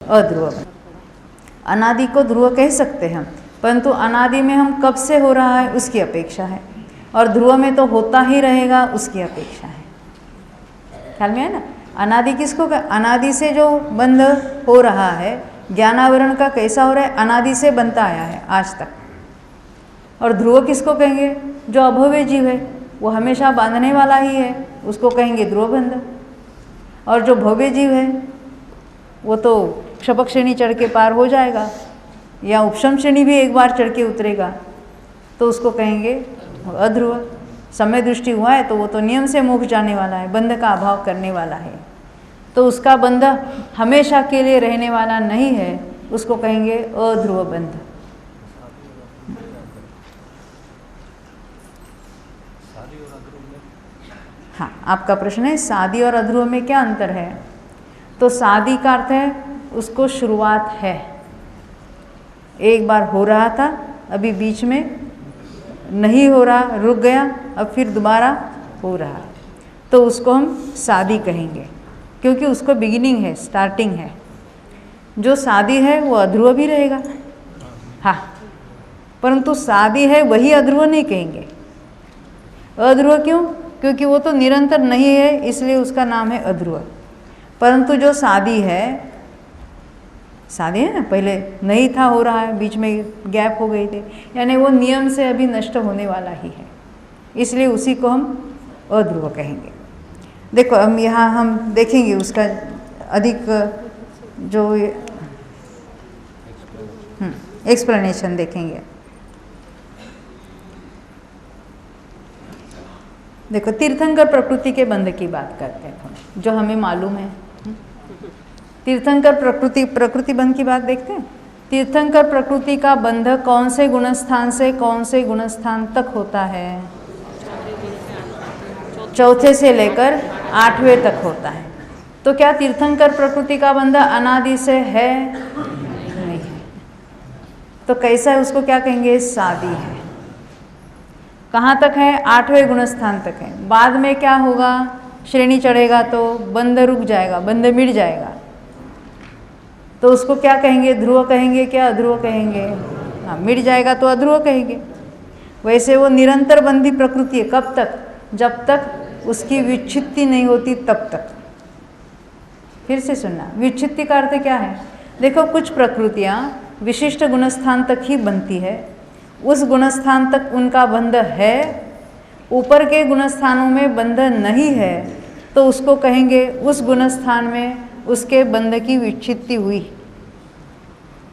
अध्रुव बंध। अनादि को ध्रुव कह सकते हैं हम, परंतु अनादि में हम कब से हो रहा है उसकी अपेक्षा है, और ध्रुव में तो होता ही रहेगा उसकी अपेक्षा है। ख्याल में है ना। अनादि किसको अनादि से जो बंध हो रहा है, ज्ञानावरण का कैसा हो रहा है, अनादि से बनता आया है आज तक। और ध्रुव किसको कहेंगे, जो अभव्य जीव है, वो हमेशा बांधने वाला ही है, उसको कहेंगे ध्रुव बंध। और जो भव्य जीव है वो तो क्षपक श्रेणी चढ़ के पार हो जाएगा, या उपशम श्रेणी भी एक बार चढ़ के उतरेगा, तो उसको कहेंगे अध्रुव। समय दृष्टि हुआ है तो वो तो नियम से मोक्ष जाने वाला है, बंध का अभाव करने वाला है, तो उसका बंध हमेशा के लिए रहने वाला नहीं है, उसको कहेंगे अध्रुव बंध। हाँ, आपका प्रश्न है सादी और अध्रुव में क्या अंतर है। तो सादी का अर्थ है उसको शुरुआत है, एक बार हो रहा था, अभी बीच में नहीं हो रहा, रुक गया, अब फिर दोबारा हो रहा, तो उसको हम सादी कहेंगे, क्योंकि उसको बिगिनिंग है, स्टार्टिंग है। जो सादी है वो अध्रुव भी रहेगा, हाँ, परंतु सादी है वही अध्रुव नहीं कहेंगे। अध्रुव क्यों, क्योंकि वो तो निरंतर नहीं है, इसलिए उसका नाम है अध्रुव। परंतु जो सादी है ना, पहले नहीं था, हो रहा है, बीच में गैप हो गई थे, यानी वो नियम से अभी नष्ट होने वाला ही है, इसलिए उसी को हम अध्रुव कहेंगे। देखो हम यहाँ हम देखेंगे उसका अधिक जो एक्सप्लेनेशन देखेंगे। देखो तीर्थंकर प्रकृति के बंध की बात करते हैं थोड़ा, जो हमें मालूम है। तीर्थंकर प्रकृति बंध की बात देखते हैं। तीर्थंकर प्रकृति का बंध कौन से गुणस्थान से कौन से गुणस्थान तक होता है? चौथे से लेकर 8वें तक होता है। तो क्या तीर्थंकर प्रकृति का बंध अनादि से है? नहीं है। तो कैसा है, उसको क्या कहेंगे? सादी है। कहाँ तक है? 8वें गुणस्थान तक है। बाद में क्या होगा? श्रेणी चढ़ेगा तो बंध रुक जाएगा, बंध मिट जाएगा, तो उसको क्या कहेंगे? ध्रुव कहेंगे क्या अध्रुव कहेंगे? हाँ, मिट जाएगा तो अध्रुव कहेंगे। वैसे वो निरंतर बंधी प्रकृति है। कब तक? जब तक उसकी विच्छित्ति नहीं होती तब तक। फिर से सुनना, विच्छित्ति का अर्थ क्या है? देखो कुछ प्रकृतियाँ विशिष्ट गुणस्थान तक ही बनती है, उस गुणस्थान तक उनका बंध है, ऊपर के गुणस्थानों में बंध नहीं है, तो उसको कहेंगे उस गुणस्थान में उसके बंध की विच्छित्ति हुई।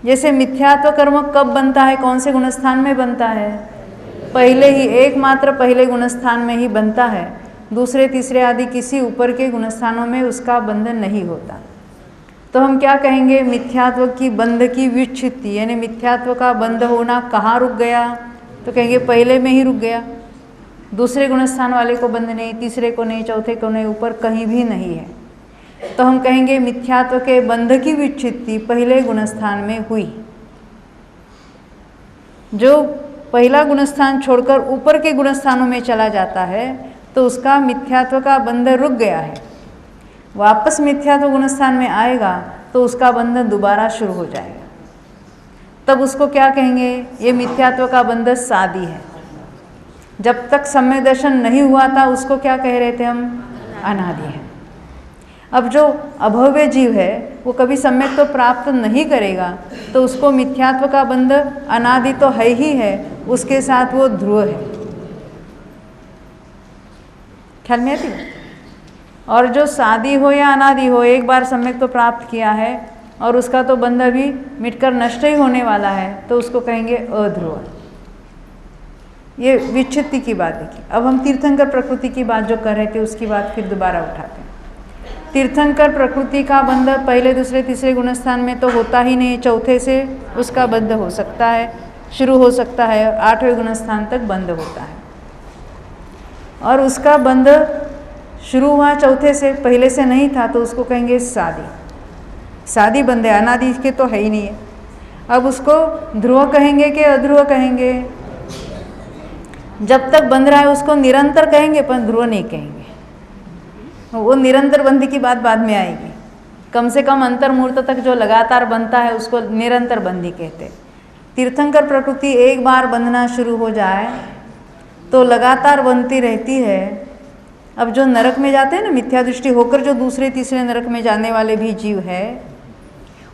जैसे मिथ्यात्व कर्म कब बनता है, कौन से गुणस्थान में बनता है? पहले ही, एकमात्र पहले गुणस्थान में ही बनता है, दूसरे तीसरे आदि किसी ऊपर के गुणस्थानों में उसका बंध नहीं होता। तो हम क्या कहेंगे? मिथ्यात्व की बंध की विच्छित्ति, यानी मिथ्यात्व का बंध होना कहाँ रुक गया? तो कहेंगे पहले में ही रुक गया, दूसरे गुणस्थान वाले को बंध नहीं, तीसरे को नहीं, चौथे को नहीं, ऊपर कहीं भी नहीं है। तो हम कहेंगे मिथ्यात्व के बंध की विच्छित्ति पहले गुणस्थान में हुई। जो पहला गुणस्थान छोड़कर ऊपर के गुणस्थानों में चला जाता है तो उसका मिथ्यात्व का बंध रुक गया है, वापस मिथ्यात्व गुणस्थान में आएगा तो उसका बंध दोबारा शुरू हो जाएगा। तब उसको क्या कहेंगे? ये मिथ्यात्व का बंध सादी है। जब तक सम्यक दर्शन नहीं हुआ था उसको क्या कह रहे थे हम? अनादि है। अब जो अभव्य जीव है वो कभी सम्यक तो प्राप्त नहीं करेगा, तो उसको मिथ्यात्व का बंध अनादि तो है ही है, उसके साथ वो ध्रुव है। ख्याल में आती है? और जो सादी हो या अनादि हो, एक बार सम्यक तो प्राप्त किया है और उसका तो बंध अभी मिटकर नष्ट ही होने वाला है, तो उसको कहेंगे अध्रुव। ये विच्छित्ति की बात देखिए। अब हम तीर्थंकर प्रकृति की बात जो कर रहे थे उसकी बात फिर दोबारा उठाते हैं। तीर्थंकर प्रकृति का बंध पहले दूसरे तीसरे गुणस्थान में तो होता ही नहीं, चौथे से उसका बंध हो सकता है, शुरू हो सकता है, 8वें गुणस्थान तक बंध होता है। और उसका बंध शुरू हुआ चौथे से, पहले से नहीं था, तो उसको कहेंगे सादी। सादी बंध है, अनादि के तो है ही नहीं है। अब उसको ध्रुव कहेंगे कि अध्रुव कहेंगे? जब तक बंध रहा है उसको निरंतर कहेंगे, पर ध्रुव नहीं कहेंगे। वो निरंतर बंधी की बात बाद में आएगी। कम से कम अंतर्मुहूर्त तक जो लगातार बनता है उसको निरंतर बंधी कहते हैं। तीर्थंकर प्रकृति एक बार बंधना शुरू हो जाए तो लगातार बनती रहती है। अब जो नरक में जाते हैं ना, मिथ्या दृष्टि होकर जो दूसरे तीसरे नरक में जाने वाले भी जीव है,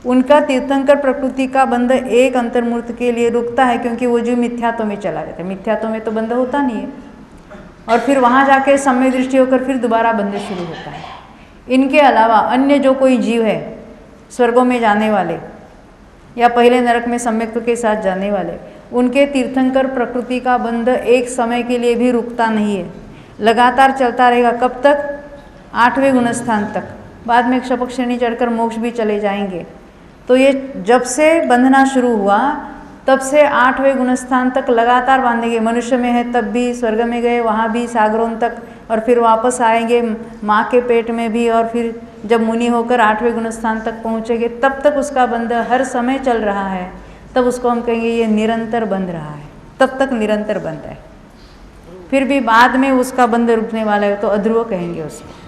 उनका तीर्थंकर प्रकृति का बंध एक अंतर्मुहूर्त के लिए रुकता है, क्योंकि वो जीव मिथ्यात्व में चला जाता है। मिथ्यात्व में तो बंध होता नहीं है, और फिर वहाँ जाके सम्यक दृष्टि होकर फिर दोबारा बंध शुरू होता है। इनके अलावा अन्य जो कोई जीव है, स्वर्गों में जाने वाले या पहले नरक में सम्यक्त्व के साथ जाने वाले, उनके तीर्थंकर प्रकृति का बंध एक समय के लिए भी रुकता नहीं है, लगातार चलता रहेगा। कब तक? 8वें गुणस्थान तक। बाद में क्षपक श्रेणी चढ़कर मोक्ष भी चले जाएंगे। तो ये जब से बंधना शुरू हुआ तब से 8वें गुणस्थान तक लगातार बांधेंगे। मनुष्य में है तब भी, स्वर्ग में गए वहाँ भी, सागरों तक, और फिर वापस आएंगे माँ के पेट में भी, और फिर जब मुनि होकर 8वें गुणस्थान तक पहुँचेंगे तब तक उसका बंध हर समय चल रहा है। तब उसको हम कहेंगे ये निरंतर बंध रहा है, तब तक निरंतर बंध है। फिर भी बाद में उसका बंध रुकने वाला है तो अध्रुव कहेंगे उसको।